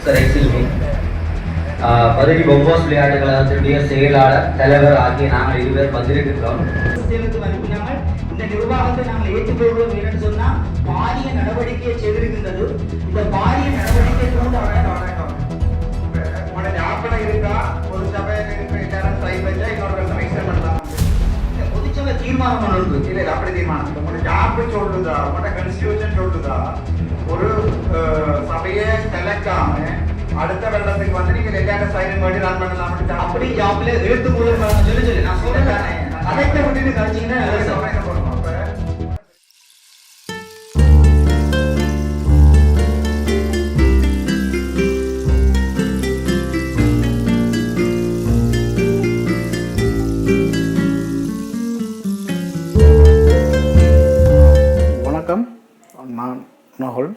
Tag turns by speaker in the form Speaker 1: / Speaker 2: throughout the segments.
Speaker 1: செல்வி, மதுரை பொம்போஸ் விளையாட்டு கழகத்தினுடைய செயலாளர் தலைவர் ஆகிய நாங்கள் இருவர் வந்திருக்கிறோம். இந்த நிர்வாகத்தை நாங்கள் ஏற்றுக்கொள்வோம் என்று சொன்னா பாரிய நடவடிக்கையை செய்திருக்கின்றது. இந்த பாரிய நடவடிக்கை பொதுச்சபை தீர்மானம் ஒன்று இல்லை, அப்படி தீர்மானம் உங்களோட ஜாப் சொல்லுதா, உங்களோட கான்ஸ்டிடியூஷன் சொல்லுதா, ஒரு சபையை கலக்காம அடுத்த வெள்ளத்துக்கு வந்து நீங்க எல்லாரும் சைன் பண்ணி ரன் பண்ணலாம். அப்படி ஜாப்ல எழுத்து மூலம் சொல்லி நான் சொல்றேன். அதைத்த விட்டுட்டு கழிச்சீங்கன்னா போடணும்.
Speaker 2: வணக்கம், நான் நகுல்.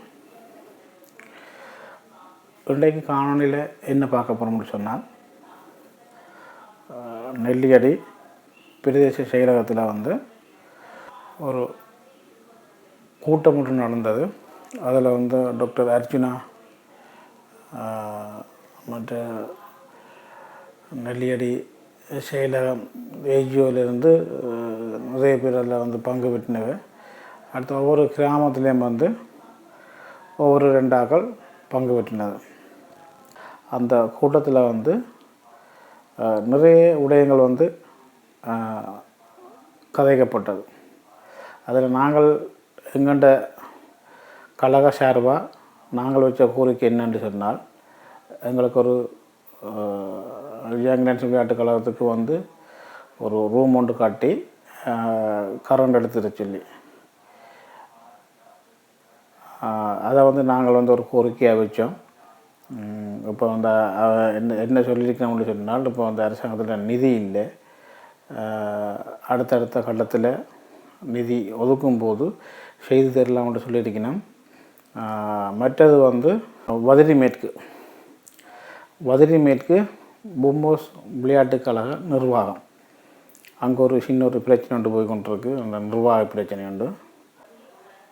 Speaker 2: இன்றைக்கு காணொலியில் என்ன பார்க்க போகிறோம்னு சொன்னால், நெல்லியடி பிரதேச செயலகத்தில் வந்து ஒரு கூட்டம் ஒன்று நடந்தது. அதில் வந்து டாக்டர் அர்ஜுனா மற்ற நெல்லியடி செயலகம் ஏஜிஓவிலிருந்து நிறைய பேர் அதில் வந்து பங்கு பெற்றினவை. அடுத்து ஒவ்வொரு கிராமத்துலேயும் வந்து ஒவ்வொரு 2 ஆக்கள் பங்கு பெற்றினது. அந்த கூட்டத்தில் வந்து நிறைய விடயங்கள் வந்து கதைக்கப்பட்டது. அதில் நாங்கள் எங்கண்ட கழக சார்பாக நாங்கள் வச்ச கோரிக்கை என்னென்று சொன்னால், எங்களுக்கு ஒரு யங் டான்ஸ் விளையாட்டு கழகத்துக்கு வந்து ஒரு ரூம் ஒன்று காட்டி கரண்ட் எடுத்துட சொல்லி, அதை வந்து நாங்கள் வந்து ஒரு கோரிக்கையாக வச்சோம். இப்போ வந்து என்ன சொல்லியிருக்கணும்னு சொன்னால், இப்போ வந்து அரசாங்கத்தில் நிதி இல்லை, அடுத்தடுத்த கட்டத்தில் நிதி ஒதுக்கும் போது செய்து தரலாம்னு சொல்லியிருக்கணும். மற்றது வந்து வதிரி மேற்கு பொம்போஸ் விளையாட்டு கழக நிர்வாகம், அங்கே ஒரு சின்ன ஒரு பிரச்சனை ஒன்று போய் கொண்டிருக்கு. அந்த நிர்வாக பிரச்சனை உண்டு.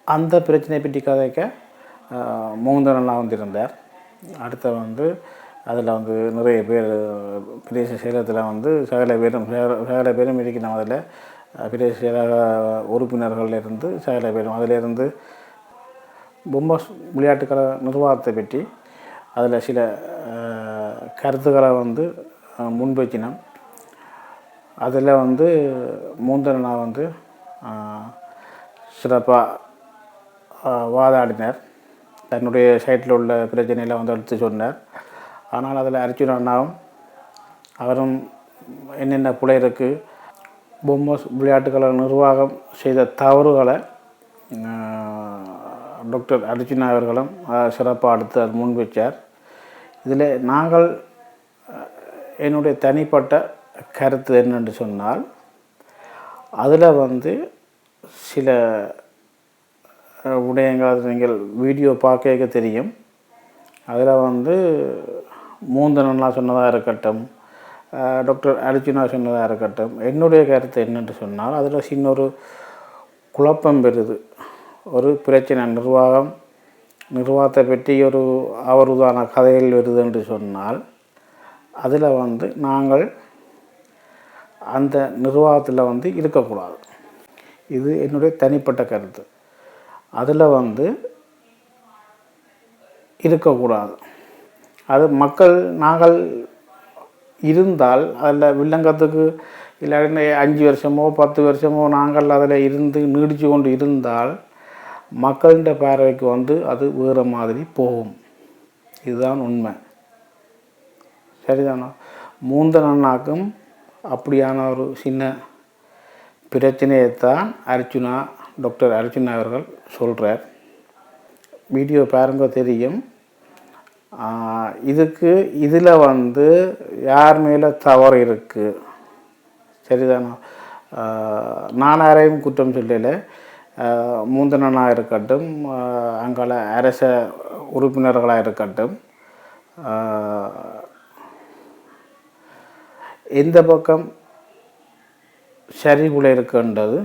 Speaker 2: அந்த பிரச்சனையை பற்றி கதைக்க மோகந்தனெல்லாம் வந்திருந்தார். அடுத்த வந்து அதில் வந்து நிறைய பேர் பிரதேச செயலகத்தில் வந்து சகல பேரும் இருக்கணும். அதில் பிரதேச செயலக உறுப்பினர்களிலிருந்து சகல பேரும் அதிலிருந்து பொம்போஸ் விளையாட்டுக்கழக நிர்வாகத்தை பற்றி அதில் சில கருத்துக்களை வந்து முன்வைச்சினோம். அதில் வந்து மூந்தனா வந்து சிறப்பாக வாதாடினார். தன்னுடைய சைட்டில் உள்ள பிரச்சனையில் வந்து எடுத்து சொன்னார். ஆனால் அதில் அர்ஜுனா அண்ணாவும் அவரும் என்னென்ன பிழை இருக்குது, பொம்போஸ் விளையாட்டுக்கழக நிர்வாகம் செய்த தவறுகளை டாக்டர் அர்ஜுனா அவர்களும் சிறப்பாக அடுத்து அது முன்வைச்சார். இதில் நாங்கள் என்னுடைய தனிப்பட்ட கருத்து என்னென்று சொன்னால், அதில் வந்து சில விடயங்கள் நீங்கள் வீடியோ பார்க்க தெரியும். அதில் வந்து மூந்தனா சொன்னதாக இருக்கட்டும், டாக்டர் அர்ஜுனா சொன்னதாக இருக்கட்டும், என்னுடைய கருத்து என்னென்று சொன்னால், அதில் சின்ன ஒரு குழப்பம் பெறுது. ஒரு பிரச்சனை நிர்வாகத்தை பற்றி ஒரு அவருதான கதைகள் வருது என்று சொன்னால், அதில் வந்து நாங்கள் அந்த நிர்வாகத்தில் வந்து இருக்கக்கூடாது. இது என்னுடைய தனிப்பட்ட கருத்து. அதில் வந்து இருக்கக்கூடாது. அது மக்கள் நாங்கள் இருந்தால் அதில் வில்லங்கத்துக்கு இல்லாட்டி 5 வருஷமோ 10 வருஷமோ நாங்கள் அதில் இருந்து நீடித்து கொண்டு இருந்தால் மக்களின் பார்வைக்கு வந்து அது வேறு மாதிரி போகும். இதுதான் உண்மை. சரிதானோ? மூந்தனாக்கும் அப்படியான ஒரு சின்ன பிரச்சனையைத்தான் டாக்டர் அர்ஜுனா அவர்கள் சொல்கிறார். வீடியோ பாருங்க தெரியும். இதில் வந்து யார் மேலே தவறு இருக்குது, சரிதானோ? நான் யாரையும் குற்றம் சொல்லலை. மூந்தனாக இருக்கட்டும், அங்கால அரச உறுப்பினர்களாக இருக்கட்டும், எந்த பக்கம் சரிகுலை இருக்கின்றது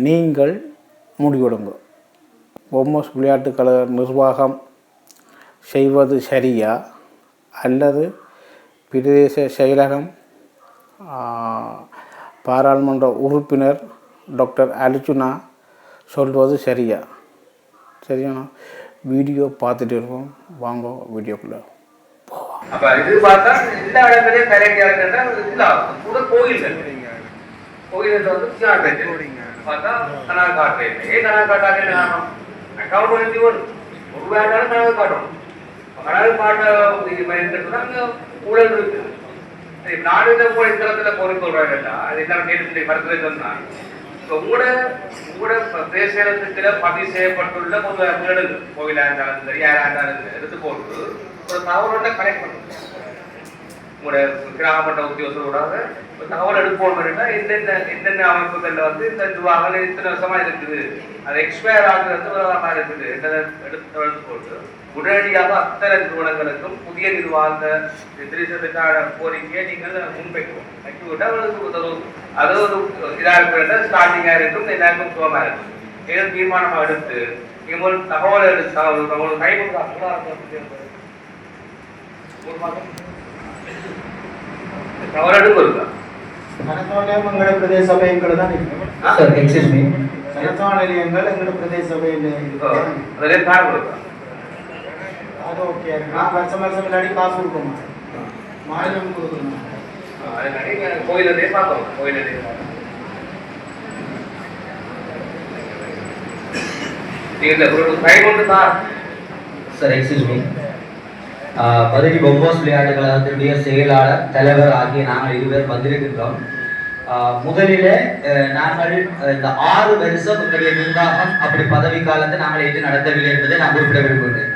Speaker 2: நீங்கள் முடிவெடுங்க. பொம்போஸ் விளையாட்டு கழக நிர்வாகம் செய்வது சரியா அல்லது பிரதேச செயலகம் பாராளுமன்ற உறுப்பினர் டாக்டர் அர்ஜுனா சொல்வது சரியா? சரியாண்ணா, வீடியோ பார்த்துட்டு இருக்கோம், வாங்க வீடியோக்குள்ளே போவோம்.
Speaker 3: அப்போ இது பார்த்தா எல்லா இடத்துலையும் கரெக்டாக கூட கோயில்கள் வந்து பார்த்தா கணக்கு காட்டுறேன். ஏன் கணக்கு காட்டாங்க? அக்கௌண்ட் பண்ணி ஒரு ரூபாய்னாலும் கணக்கு காட்டணும். கணக்கு காட்ட அங்கே ஊழல் இருக்கு. நாடு போய் இத்தலத்தில் கோரிக்கை சொல்றாங்கல்ல, அது எல்லாரும் நேற்று மருத்துவ சொன்னாங்க. இப்போ உங்களோட பிரதேசத்துல பதிவு செய்யப்பட்டுள்ள ஒரு வீடுகள் கோவிலா இருந்தாலும் சரி, யாரா இருந்தாலும் சரி, எடுத்து போட்டு ஒரு தகவலோட கனெக்ட் பண்ணுங்க. உங்களோட கிராமமட்ட உத்தியோகத்தோட ஒரு தகவல் எடுப்போம்னா என்னென்ன அமைப்புகள்ல வந்து இந்த நிர்வாகம் இத்தனை வருஷமா இருக்குது, அது எக்ஸ்பயர் ஆகுறது விவரமா இருக்குது எடுத்து போட்டு உடனடியாக அத்தனை நிறுவனங்களுக்கும் புதிய நிர்வாக திருத்தத்துக்கான கோரிக்கையை நீங்கள் முன்வைக்கணும். வைக்கிவிட்டா அவங்களுக்கு அது ஒரு இதாக இருக்கிற ஸ்டார்டிங்காக இருக்கும், எல்லாருக்கும் சுகமாக இருக்கும். ஏதோ தீர்மானமாக எடுத்து நீங்கள் தகவல் எடுத்து உங்களுக்கு கை தகவல் எடுப்பு இருக்கா?
Speaker 1: எங்களோட பிரதேச சபைகள் தான் நிலையங்கள் எங்களோட பிரதேச சபையில்
Speaker 3: அதிலே காரணம் இருக்கா?
Speaker 1: அது ஓகே. வருஷம் இல்லாடி காசு கொடுக்கணும், மானியம் கொடுக்கணும்.
Speaker 3: கோயிலே பார்க்கணும். கோயிலே
Speaker 4: சார், எக்ஸ்கியூஸ் மீ, பதவி பொம்போஸ் விளையாட்டு கழகத்தினுடைய செயலாளர், தலைவர் ஆகிய நாங்கள் இருவர் வந்திருக்கின்றோம். முதலில் நாங்கள் இந்த 6 வருஷம் எங்களுடைய நிர்வாகம் அப்படி பதவி காலத்தை நாங்கள் ஏற்று நடத்தவில்லை என்பதை நான் குறிப்பிட விரும்புகிறேன்.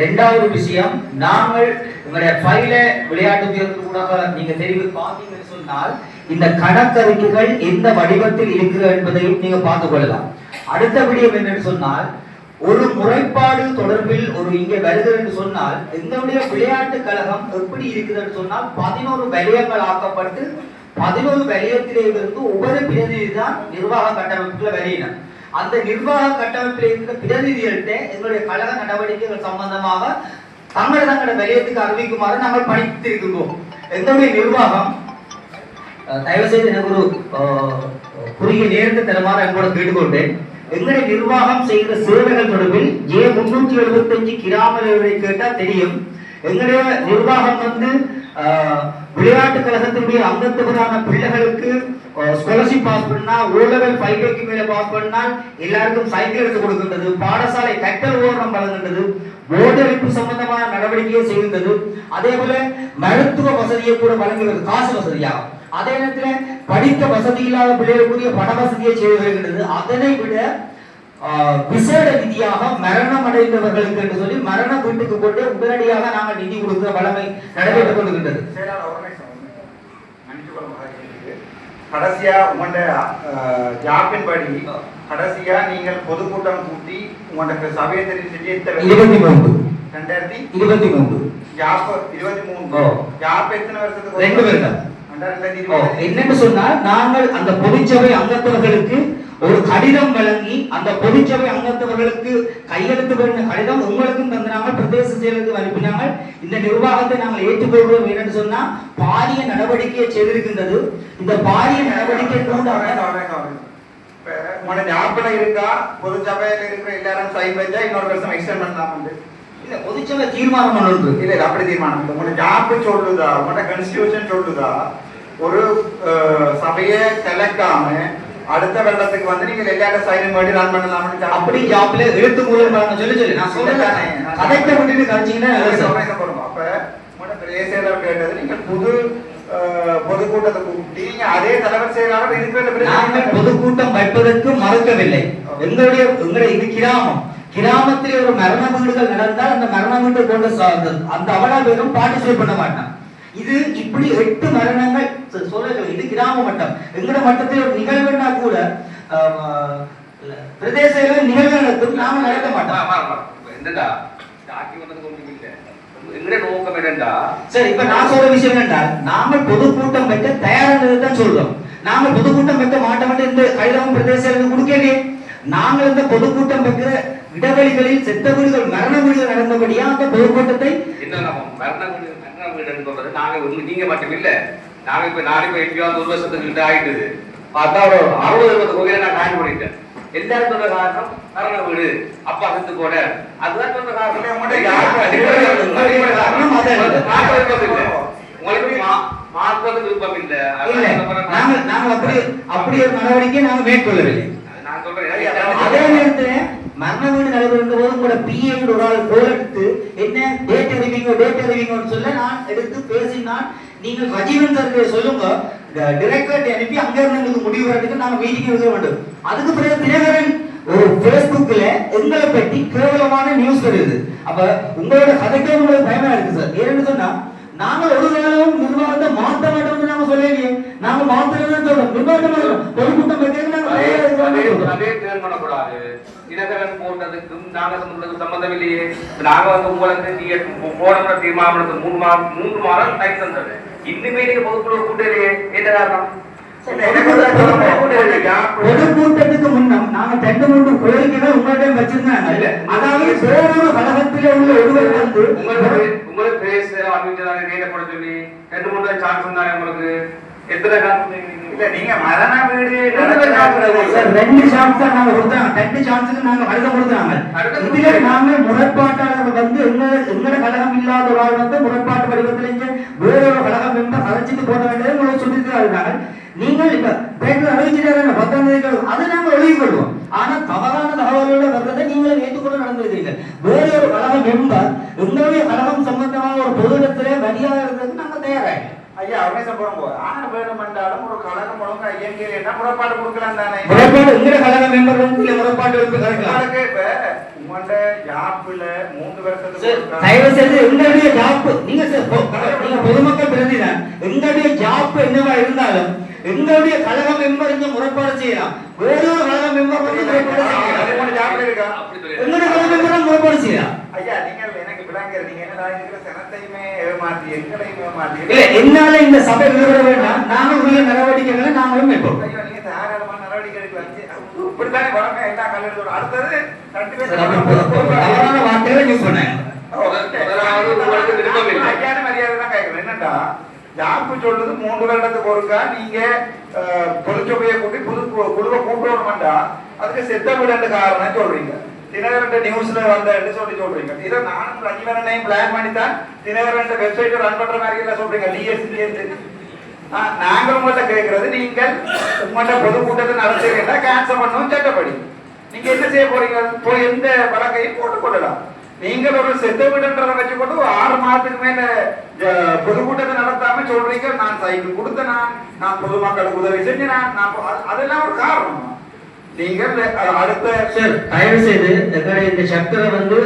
Speaker 4: 2வது விஷயம், நாங்கள் உங்களுடைய ஃபைல விளையாட்டு கூட நீங்க தெரிவி பார்த்தீங்கன்னு சொன்னால் இந்த கணக்கறிக்கைகள் எந்த வடிவத்தில் இருக்கிறது என்பதையும் நீங்க பார்த்துக் கொள்ளலாம். அடுத்த விடயம் என்னன்னு சொன்னால், ஒரு முறைப்பாடு தொடர்பில் ஒரு இங்கே வருகிறது என்று சொன்னால் எங்களுடைய விளையாட்டு கழகம் எப்படி இருக்குதுன்னு சொன்னால் 11 வலயங்கள் ஆக்கப்பட்டு 11 வலயத்திலே இருந்து ஒவ்வொரு பிரதிநிதி தான் நிர்வாக கட்டமைப்புல வெளியினர். அந்த நிர்வாக கட்டமைப்பில் இருக்கிற பிரதிநிதிகள்கிட்ட எங்களுடைய கழக நடவடிக்கைகள் சம்பந்தமாக தங்களோட வலயத்துக்கு அறிவிக்குமாறு நாங்கள் படித்திருக்கின்றோம். எங்களுடைய நிர்வாகம் தயவு செய்து எனக்கு ஒரு குறுகிய நேரத்தை தருமாறு எங்களோட கேட்டுக்கொண்டேன். எங்களுடைய நிர்வாகம் செய்கிற சேவைகள் தொடர்பில் 375 கிராம கேட்டா தெரியும். எங்களுடைய நிர்வாகம் வந்து விளையாட்டு கழகத்தினுடைய அங்கத்துவரான பிள்ளைகளுக்கு ஸ்காலர்ஷிப் பாஸ் பண்ணா, O-level 5 மேல பாஸ் பண்ணால் எல்லாருக்கும் சைக்கிள் எடுத்து கொடுக்கின்றது, பாடசாலை கட்டல் ஓரம் வழங்குகின்றது, போர்டு அமைப்பு சம்பந்தமான நடவடிக்கையை செய்கின்றது. அதே போல மருத்துவ வசதியை கூட வழங்குகிறது, காசு வசதியாகும். அதே நேரத்தில் படிக்க வசதி இல்லாத பிள்ளைகளுக்குரிய பண வசதியை செய்து வருகின்றது. அதனை விட விசேட நிதியாக மரணம் அடைந்தவர்களுக்கு என்று சொல்லி மரண வீட்டுக்கு கொண்டு உடனடியாக நாங்கள் நிதி கொடுக்கிற வளமை நடைபெற்றுக் கொண்டிருக்கின்றது.
Speaker 1: கடைசியா உங்களோட ஜாப்பின்படி கடைசியா நீங்கள் பொதுக்கூட்டம் கூட்டி உங்களோட சபையை தெரிவித்து
Speaker 4: 23
Speaker 1: 2023 ஜாப் 23 ஜாப் எத்தனை வருஷத்துக்கு?
Speaker 4: 2 வருஷம். என்னன்னு சொன்னால், நாங்கள் அந்த பொதுச்சபை அங்கத்தவர்களுக்கு ஒரு கடிதம் வழங்கி அந்த பொதுச்சபை அங்கத்தவர்களுக்கு கையெழுத்து பெறும் கடிதம் உங்களுக்கும் தந்தாங்க, பிரதேச செயலுக்கு அனுப்பினாங்க. இந்த நிர்வாகத்தை நாங்கள் ஏற்றுக்கொள்வோம் என்று சொன்னா பாரிய நடவடிக்கையை செய்திருக்கின்றது. இந்த பாரிய நடவடிக்கை
Speaker 1: ஞாபகம் இருக்கா? பொதுச்சபையில் இருக்கிற எல்லாரும் சைன் வச்சா இன்னொரு வருஷம் எக்ஸ்டெண்ட் பண்ணலாம்.
Speaker 4: இல்ல, பொதுச்சபை தீர்மானம் ஒன்று
Speaker 1: இல்ல, அப்படி தீர்மானம் உங்களோட ஜாப் சொல்லுதா, உங்களோட கான்ஸ்டிடியூஷன் சொல்லுதா, ஒரு சபையை கலக்காம அடுத்த வெள்ளத்துக்கு வந்து நீங்க எல்லாரும் சைன் பண்ணி ரன் பண்ணலாம்.
Speaker 4: அப்படி ஜாப்ல எழுத்து மூலம் சொல்லி நான் சொல்றேன். கதைக்க விட்டுட்டு கழிச்சீங்கன்னா
Speaker 1: அப்ப உங்களோட பிரதேச கேட்டது நீங்க பொதுக்கூட்டத்தை கூட்டி அதே தலைவர் செயலாளர் இருக்கிற
Speaker 4: பொதுக்கூட்டம் வைப்பதற்கு மறுக்கவில்லை. எங்களுடைய இது கிராமத்திலே ஒரு மரண வீடுகள் நடந்தால் அந்த மரண வீட்டை கொண்டு அந்த அவ்வளவு பேரும் பார்ட்டிசிபேட் பண்ண மாட்டான். இது இப்படி 8 மரணங்கள் சொல்ல, இது கிராம மட்டம். எங்கட மட்டத்தில் ஒரு நிகழ்வுன்னா கூட பிரதேச நிகழ்வு நடத்தும், நாம நடத்த மாட்டோம். சரி, இப்ப நான் சொல்ற விஷயம் என்றால் நாங்கள் பொதுக்கூட்டம் வைக்க தயாரானதான் சொல்றோம். நாங்கள் பொதுக்கூட்டம் வைக்க மாட்டோம் இந்த கைதமும் பிரதேச கொடுக்கலையே. நாங்கள் இந்த பொதுக்கூட்டம் வைக்கிற
Speaker 5: இடவெளிகளில் செத்த வீடுகள் மரண வீடுகள் நடந்தபடியா அந்த பொதுக்கூட்டத்தை
Speaker 3: என்ன மரண வீடுன்னு சொல்றது நாங்க நீங்க மட்டும் இல்ல நாங்க இப்ப நாளைக்கு போய் எங்கேயாவது ஒரு வருஷத்துக்கு ஆயிட்டுது பார்த்தா ஒரு 60-70 கோயிலை நான் காணி பண்ணிட்டேன். எல்லாரும் சொல்ற காரணம் மரண வீடு அப்பா செத்து போட அதுதான் சொல்ற காரணம். உங்களுக்கு மாற்றுவதற்கு விருப்பம் இல்ல.
Speaker 5: அப்படி ஒரு நடவடிக்கை நாங்க மேற்கொள்ளவில்லை.
Speaker 3: நான் சொல்றேன்
Speaker 5: அதே நேரத்துல மரண வீடு நடைபெறும் போது உங்களோட பிஏ ஒரு ஆள் கோல் எடுத்து என்ன டேட் அறிவிங்கன்னு சொல்ல நான் எடுத்து பேசினான். நீங்க ரஜீவன் சார் சொல்லுங்க டைரக்டர் அனுப்பி அங்க இருந்து எங்களுக்கு முடிவு வரதுக்கு நாங்க மீட்டிங் எடுக்க வேண்டும். அதுக்கு பிறகு தினகரன் ஒரு பேஸ்புக்ல எங்களை பற்றி கேவலமான நியூஸ் வருது. அப்ப உங்களோட கதைக்கே உங்களுக்கு பயமா இருக்கு சார். ஏன்னு சொன்னா நாங்க ஒரு காலம் நிர்வாகத்தை மாற்ற மாட்டோம்னு நாங்க சொல்லலையே. நாங்க மாத்திரம் சொல்றோம் நிர்வாகம் பொதுக்கூட்டம்
Speaker 3: அதே தேர்வு பண்ணக்கூடாது. தினகரன் போட்டதுக்கும் நாங்க சம்பந்தம் இல்லையே. நாங்க உங்களுக்கு போட தீர்மானம் 3 மாதம் டைம் தந்தது. இன்னுமே நீங்க பொதுக்குழு கூட்டலையே என்ன காரணம்?
Speaker 5: பொதுக்கூட்டத்துக்கு முன்னம் நாங்க 2-3 கோரிக்கைகள் உங்கள்கிட்ட வச்சிருந்தாங்க. அதாவது வேறொரு கழகத்திலே உள்ள ஒருவர் வந்து
Speaker 3: உங்களுக்கு பேச அறிவிச்சதாக கேட்டப்பட சொல்லி 2-3 சான்ஸ் இருந்தாங்க. உங்களுக்கு எத்தனை இல்ல நீங்க மரண வீடு
Speaker 5: 2 சான்ஸ் தான் நாங்க கொடுத்தாங்க. 2 சான்ஸுக்கு நாங்க கடிதம் கொடுத்தாங்க. இதுல நாங்க முறைப்பாட்டாளர்கள் வந்து எங்களோட கழகம் இல்லாத ஒரு ஆள் வந்து முறைப்பாட்டு வடிவத்தில் இங்க வேறொரு கழகம் மெம்பர் அழைச்சிட்டு போட வேண்டியது உங்களை சொல்லிட்டு இருக்காங்க. நீங்கள் இப்ப பேட்டில் அறிவிச்சிட்டாங்க 10ஆம் தேதி அதை நாங்க ஒழுங்கிக் கொள்வோம். ஆனா தவறான தகவல்களோட வர்றதை நீங்களும் ஏற்றுக்கொண்டு நடந்திருக்கீங்க. வேறொரு கழகம் மெம்பர் எங்களுடைய கழகம் சம்பந்தமான ஒரு பொது இடத்துல மரியாதை இருக்கிறதுக்கு நாங்க தயாராக
Speaker 1: ஐயா அவனேசம் போகும்போது ஆனா வேணுமென்றாலும் ஒரு கழகம் ஒழுங்கா இயங்கியல் என்ன முறைப்பாடு கொடுக்கலாம் தானே.
Speaker 5: முறைப்பாடு எங்கட கழக மெம்பர் வந்து முறைப்பாடு எடுத்து கரெக்டாக
Speaker 1: இப்ப உங்களோட ஜாப்ல 3 வருஷத்துக்கு
Speaker 5: தயவு செய்து எங்களுடைய ஜாப் நீங்க பொதுமக்கள் பிரதிதான் எங்களுடைய ஜாப் என்னவா இருந்தாலும் எங்களுடைய கழக மெம்பர் இங்க முறைப்பாடு செய்யலாம். வேறொரு கழக மெம்பர் வந்து எங்களுடைய கழக மெம்பர் முறைப்பாடு செய்யலாம்.
Speaker 1: ஐயா நீங்க எனக்கு விளங்குற நீங்க என்ன இருக்கிற சனத்தையுமே ஏமாற்றி எங்களையும் ஏமாற்றி
Speaker 5: இல்ல என்னால இந்த சபை விடுபட வேண்டாம். நாங்கள் உரிய நடவடிக்கைகளை நாங்களும் மேற்கொள்வோம்.
Speaker 1: ஐயா நீங்க தாராளமான நடவடிக்கை எடுக்கலாம். இப்படித்தானே வளங்க எல்லாம் கல்லெடுத்து அடுத்தது 2 பேர்
Speaker 5: தவறான வார்த்தைகளை யூஸ் பண்ணாங்க.
Speaker 1: ஐயான மரியாதை தான் கேட்கணும். என்னண்டா ஜாப்பு சொல்றது 3 வருடத்துக்கு ஒருக்கா நீங்க பொதுச்சபையை கூட்டி புது குழுவை கூட்டணும்டா அதுக்கு செத்த விட காரணம் சொல்றீங்க. தினகரன் நியூஸ்ல வந்தன்னு சொல்றீங்க. இதை நானும் ரஜீவரனையும் பிளான் பண்ணித்தான் தினகரன் வெப்சைட் ரன் பண்ற மாதிரி எல்லாம் சொல்றீங்க. டிஎஸ்சி நாங்க உங்கள்ட்ட கேட்கறது நீங்கள் உங்கள்ட்ட பொதுக்கூட்டத்தை நடத்துறீங்கன்னா கேன்சல் பண்ணவும் சட்டப்படி நீங்க என்ன செய்ய போறீங்க? போய் எந்த வழக்கையும் போட்டுக் கொள்ளலாம். நீங்கள் ஒரு செத்த வீடுன்றதை வச்சுக்கொண்டு 6 மாதத்துக்கு மேல பொதுக்கூட்டத்தை நடத்தாம சொல்றீங்க நான் சைக்கிள் கொடுத்த நான் பொதுமக்களுக்கு உதவி செஞ்சு அதெல்லாம் ஒரு காரணம். நீங்கள் அடுத்த
Speaker 5: தயவு செய்து இந்த சக்கரை வந்து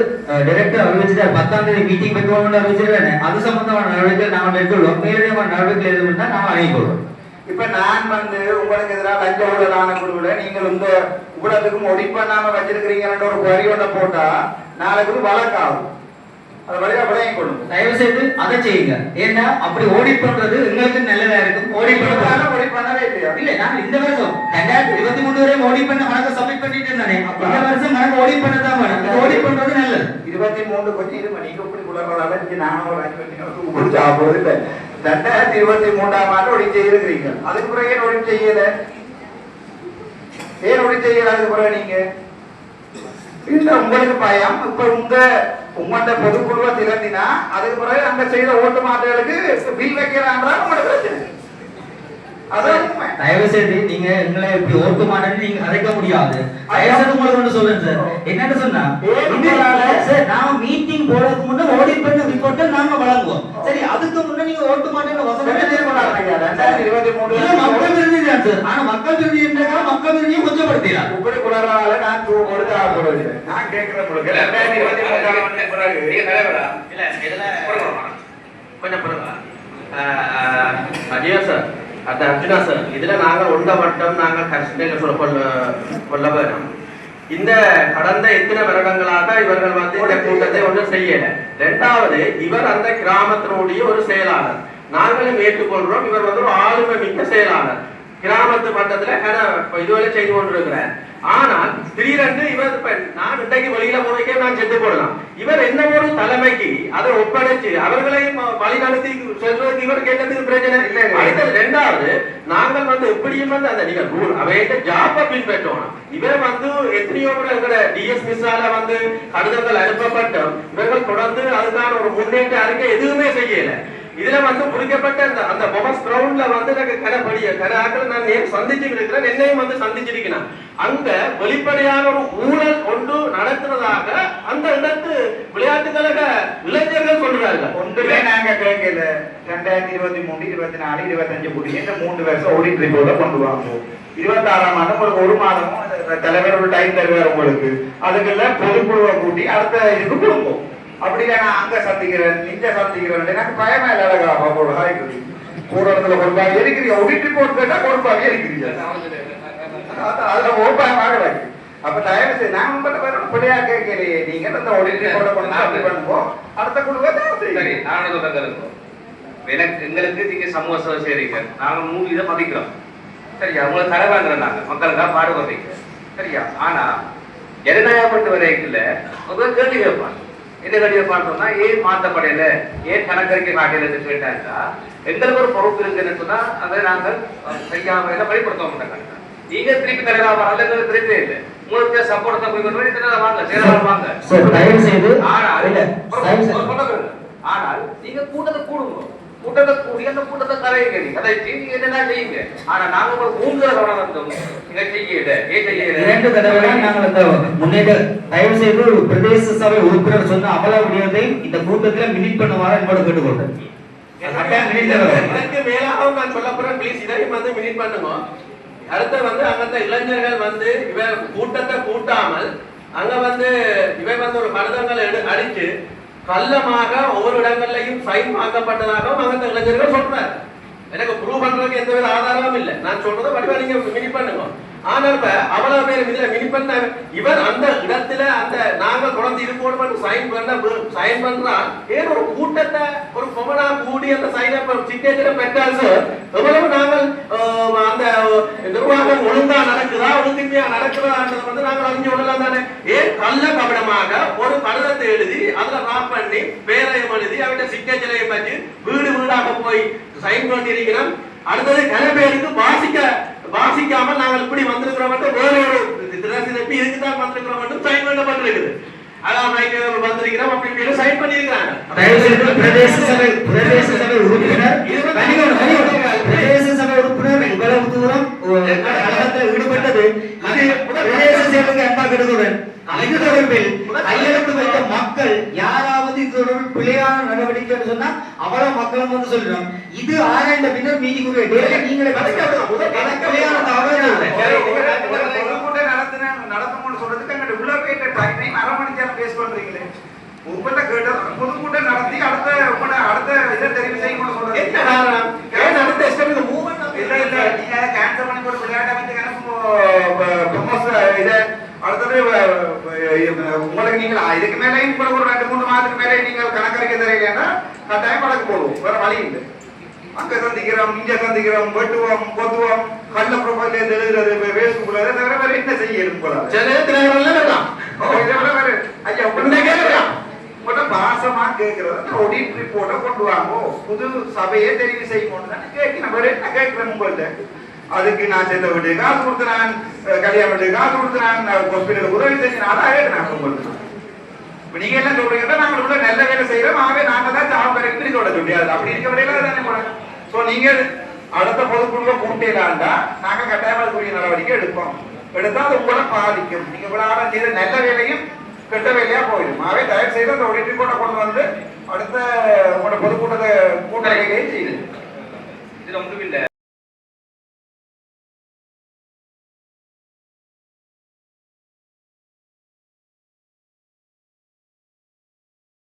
Speaker 5: டைரக்டர் அறிவிச்சுட்டார் 10ஆம் தேதி மீட்டிங் வைக்கணும்னு அறிவிச்சிருக்காங்க. அது சம்பந்தமான நடவடிக்கை நாங்கள் மேற்கொள்வோம். மேலதிகமான நடவடிக்கை எதுவும் இருந்தால் நாங்கள் அணுகிக்கொள்வோம்.
Speaker 1: இப்ப நான் வந்து உங்களுக்கு எதிராக லஞ்ச ஊழலான குழுவில நீங்கள் இந்த ஊழலுக்கும் ஒடி பண்ணாம வச்சிருக்கிறீங்கன்ற ஒரு வரியோட போட்டா நாளைக்கு வழக்காகும். அது வழியா விளையும் கொள்ளும்.
Speaker 5: தயவு செய்து அதை செய்யுங்க. ஏன்னா அப்படி ஓடி பண்றது எங்களுக்கு நல்லதா இருக்கும். ஓடி
Speaker 1: பண்ணவே இல்லையா?
Speaker 5: இல்ல நான் இந்த வருஷம் 2023 வரை ஓடி பண்ண கணக்கு சப்மிட் பண்ணிட்டு இருந்தானே. இந்த வருஷம் கணக்கு ஓடி பண்ணதான் வேணும். ஓடி பண்றது நல்லது.
Speaker 1: 23 கொஞ்சம் இரும நீங்க இப்படி குளறதால நானும் ஒரு 5 நிமிஷத்துக்கு முடிச்சு ஆகுறது இல்லை. 2023ஆம் ஆண்டு ஒடி செய்யிருக்கிறீங்க. அதுக்கு பிறகு ஏன் ஒடி செய்யல? ஏன் ஒடி செய்யல? அதுக்கு பிறகு நீங்க இல்ல உங்களுக்கு பயம். இப்ப உங்கள்ட்ட பொதுக்குழுவை திறந்தினா அதுக்கு பிறகு அங்க செய்த ஓட்டு மாற்றுகளுக்கு பில் வைக்கிறான்றா உங்களோட பிரச்சனை.
Speaker 5: தயவு செய்து நீங்க எங்களை இப்படி ஓட்டு மாட்டேன்னு நீங்க அழைக்க முடியாது. உங்களுக்கு சொல்றேன் சார். என்னன்னு சொன்னா சார் நாம மீட்டிங் போறதுக்கு முன்ன ஓடி பண்ண ரிப்போர்ட்டை நாம வழங்குவோம். சரி அதுக்கு முன்ன நீங்க ஓட்டு மாட்டேன்னு வசனம் 2023 மக்கள் விருதி தான் சார். ஆனா மக்கள் விருதி என்றால் மக்கள் விருதியை கொஞ்சப்படுத்தலாம்.
Speaker 1: இப்படி குளறால நான் கொடுத்து ஆகப்படுது. நான் கேட்கிறேன் உங்களுக்கு 2023
Speaker 3: நீங்க தலைவரா இல்ல இதெல்லாம் கொஞ்சம் பாருங்க அஜயா சார் அது அர்ஜுனா சார் இதுல நாங்கள் ஒன்ற மட்டும் நாங்கள் கஷ்டம் கொள்ள வேணும். இந்த கடந்த எத்தனை வருடங்களாக இவர்கள் வந்து இந்த கூட்டத்தை ஒன்றும் செய்யல. 2வது இவர் அந்த கிராமத்தினுடைய ஒரு செயலாளர். நாங்களும் ஏற்றுக்கொள்றோம். இவர் வந்து ஒரு ஆளுமை மிக்க செயலாளர்.
Speaker 6: கிராமத்து மட்டத்துல இதுவரை செய்து கொண்டிருக்கிறார். ஆனால் திடீரென்று இவர் நான் இன்றைக்கு வெளியில போனக்கே நான் செத்து போடலாம். இவர் என்ன ஒரு தலைமைக்கு அதை ஒப்படைச்சு அவர்களையும் வழிநடத்தி செல்வதற்கு இவருக்கு என்னதுக்கு பிரச்சனை இல்லை. அடுத்தது இரண்டாவது, நாங்கள் எப்படியும் அந்த நீங்க ரூல் அவையிட்ட ஜாப்பை பின்பற்றோம். இவர் எத்தனையோ கூட டிஎஸ் மிஸ்ஸால கடிதங்கள் அனுப்பப்பட்டோம். இவர்கள் தொடர்ந்து அதுக்கான ஒரு முன்னேற்ற அறிக்கை எதுவுமே செய்யல. இதுல குறிக்கப்பட்ட அந்த பொமஸ் கிரவுண்ட்ல எனக்கு கடையாக்கள் நான் சந்திச்சு இருக்கிறேன், என்னையும் சந்திச்சிருக்கிறேன். அங்க வெளிப்படையான ஒரு ஊழல் ஒன்று நடத்துறதாக அந்த இடத்து விளையாட்டு கழக இளைஞர்கள் சொல்றாங்க.
Speaker 1: ஒன்றுமே நாங்க கேட்கல. 2023, 24, 25 கூடிய இந்த 3 வருஷம் ஆடிட் ரிப்போர்ட்டை கொண்டு வாங்குவோம். 26ஆம் ஆண்டு உங்களுக்கு 1 மாதமும் தலைவர் ஒரு டைம் தருவார் உங்களுக்கு. அதுக்கெல்லாம் பொதுக்குழுவை கூட்டி அடுத்த இதுக்கு கொடுப்போம். அப்படியே நான் அங்க சந்திக்கிறேன் இங்க சந்திக்கிறேன் எனக்கு பயமா இல்லை. கூட இடத்துல கொடுப்பாங்க இருக்கிறீங்க. ஆடிட் ரிப்போர்ட் கேட்டா கொடுப்பாங்க இருக்கிறீங்க. அதுல பயமாக இருக்கு. அப்ப தயவு செய்து நான் உங்கள்கிட்ட பிள்ளையா கேட்கலையே. நீங்க அந்த ஆடிட் ரிப்போர்ட்டை கொண்டு அப்படி பண்ணுவோம். அடுத்த குழுவை
Speaker 3: சரி நான் எனக்கு எங்களுக்கு நீங்க சமூக சேவை செய்றீங்க. நாங்க 3 இதை மதிக்கிறோம். சரியா, உங்களை தலைவாங்கிற நாங்க மக்களுக்காக பாடுபடுறீங்க. சரியா, ஆனா ஜனநாயகப்பட்டு வரைக்குள்ள முதல்ல கேள்வி கேட்பாங்க. என்ன கேள்வி பார்த்தோம்னா ஏன் மாற்றப்படையில, ஏன் கணக்கறிக்கை காட்டல கேட்டாக்கா எங்களுக்கு ஒரு பொறுப்பு இருக்குன்னு சொன்னா அதை நாங்கள் செய்யாம வெளிப்படுத்த மாட்டாங்க. நீங்க திருப்பி தலைவா வரல, எங்களுக்கு திருப்பி இல்லை. உங்களுக்கு சப்போர்ட் தான் போய் வாங்க சேரலாம் வாங்க. ஆனால் நீங்க கூட்டத்தை கூடுங்க, கூட்டத்தை கூடி அந்த கூட்டத்தை கரையுங்க. அதை நீங்க என்னென்ன செய்யுங்க. ஆனா நாங்க ஒரு 3 கவனம் வந்தோம். நீங்க செய்யல ஏன் செய்யல
Speaker 5: 2 தடவை நாங்கள் அந்த முன்னேற்ற தயவு செய்து பிரதேச சபை உறுப்பினர் சொன்ன அமல விடயத்தை இந்த கூட்டத்தில் மினிட் பண்ணுவாரா என்பதை கேட்டுக்கொண்டேன்.
Speaker 6: எனக்கு மேலாகவும் நான் சொல்ல போறேன். பிளீஸ் இதையும் மினிட் பண்ணுங்க. அடுத்து அங்க இளைஞர்கள் இவர் கூட்டத்தை கூட்டாமல் அங்க இவர் ஒரு கடிதங்களை அடிச்சு கள்ளமாக ஒவ்வொரு இடங்கள்லையும் சைன் வாங்கப்பட்டதாகவும் அங்க இளைஞர்கள் சொல்றாரு. எனக்கு ப்ரூவ் பண்றதுக்கு எந்த வித ஆதாரமும் இல்லை. நான் சொல்றதை வடிவா நீங்க மினிட் பண்ணுங்க. ஆனால் அவ்வளவு பேர் இதுல மினிட் பண்ண இவர் அந்த இடத்துல அந்த நாங்கள் தொடர்ந்து இது போட சைன் பண்றா ஏன் ஒரு கூட்டத்தை ஒரு பொமனா கூடி அந்த சைனை சிக்னேச்சரை பெற்றால் சார் எவ்வளவு நாங்கள் அந்த நிர்வாகம் ஒழுங்கா நடக்குதா ஒழுங்கின்மையா நடக்குதான்றது நாங்கள் அறிஞ்சு கொள்ளலாம் தானே. ஏன் கள்ள கபடமாக ஒரு கடிதத்தை எழுதி அதுல ராப் பண்ணி பேரையும் எழுதி அவட்ட சிக்னேச்சரையும் வச்சு வீடு வீடாக போய் சைன் பண்ணிருக்கிறோம். அடுத்தது கன பேருக்கு வாசிக்காமல் நாங்கள் இப்படி வந்திருக்கிறோம் வேற ஒரு திரசிதப்பி இதுக்குதான் வந்திருக்கிறோம் சைன் பண்ணப்பட்டிருக்குது. அதான் வந்திருக்கிறோம் அப்படின்னு சைன் பண்ணிருக்கிறாங்க.
Speaker 5: பிரதேச சபை உறுப்பினர் இவ்வளவு தூரம் கழகத்தில் ஈடுபட்டது பிரதேச சேவைக்கு அன்பா கெடுத்துடன் இது தொடர்பில் கையெழுத்து வைத்த மக்கள் யாராவது இது தொடர்பில் பிழையான நடவடிக்கை சொன்னா அவ்வளவு மக்களும் சொல்றோம். இது ஆராய்ந்த பின்னர் மீதிக்குரிய டேட்டா நீங்களே பிழையான
Speaker 1: நடத்தணும்னு சொல்றதுக்கு அங்க உள்ள போயிட்ட டைம் அரை மணி நேரம் பேச பண்றீங்களே. உங்கள்கிட்ட கேட்ட பொதுக்கூட்டம் நடத்தி அடுத்த இதை தெரிவு செய்யணும்னு சொல்றது என்ன காரணம்? அடுத்த ஸ்டெப் மூவ்மெண்ட் இல்ல நீங்க கேன்சல் பண்ணி போட்டு விளையாட்ட வந்து இதை அடுத்தது உங்களுக்கு நீங்க இதுக்கு மேலேயும் கூட ஒரு 2-3 மாதத்துக்கு மேலே நீங்கள் கணக்கறிக்கை தரீங்கன்னா கட்டாயம் வழக்கு போடுவோம். வேற வழி இல்லை. அங்க சந்திக்கிறோம் இங்க சந்திக்கிறோம் வெட்டுவோம் கொத்துவோம் கள்ள ப்ரொஃபைல் எழுதுறது பேஸ்புக்ல வேற என்ன செய்யணும் போல பாசமா கேட்கறது ஆடிட் ரிப்போர்ட்டை கொண்டு வாங்கோ புது சபையை தெரிவு செய்யணும் கேட்கணும். வேற என்ன கேட்கிறேன் உங்கள்கிட்ட? அதுக்கு நான் சேர்ந்த வீட்டு காசு கொடுத்துறான், கல்யாணம் வீட்டு காசு கொடுத்துறான், ஹாஸ்பிட்டலுக்கு உதவி செஞ்சேன். அதான் கேட்கிறேன் உங்களுக்கு. இப்ப நீங்க என்ன சொல்றீங்கன்னா நாங்க உள்ள நல்ல வேலை செய்யறோம் ஆகவே நாங்க தான் சாவு கரெக்ட் சொல்ல முடியாது. அப்படி இருக்க வரையில தானே போறேன். சோ நீங்க அடுத்த பொதுக்குழுவை கூட்டையிலாண்டா நாங்க கட்டாயமாக்குரிய நடவடிக்கை எடுப்போம். எடுத்தா அது உங்களை பாதிக்கும். நீங்க இவ்வளவு செய்த நல்ல வேலையும் கெட்ட வேலையா போயிடும். ஆகவே தயவு செய்து அந்த ஆடிட் ரிப்போர்ட்டை கொண்டு வந்து